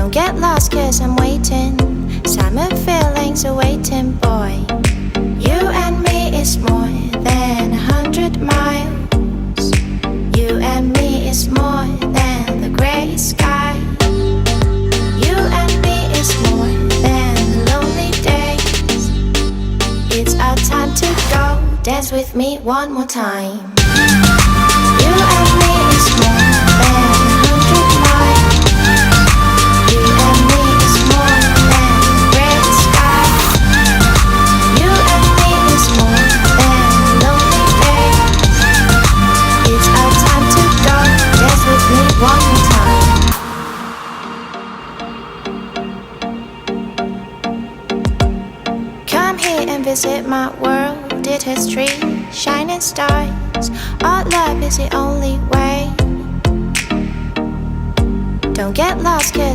Don't get lost cause I'm waiting. Summer feelings are waiting, boy. You and me is more than 100 miles. You and me is more than the gray sky. You and me is more than the lonely days. It's our time to go. Dance with me one more time. You and me is more than 100 miles. You and me is more than gray sky. You and me is more than lonely days. It's our time to go. Dance with me one more time. Come here and visit my world. It has trees, shining stars. Our love is the only way. Don't get lost cause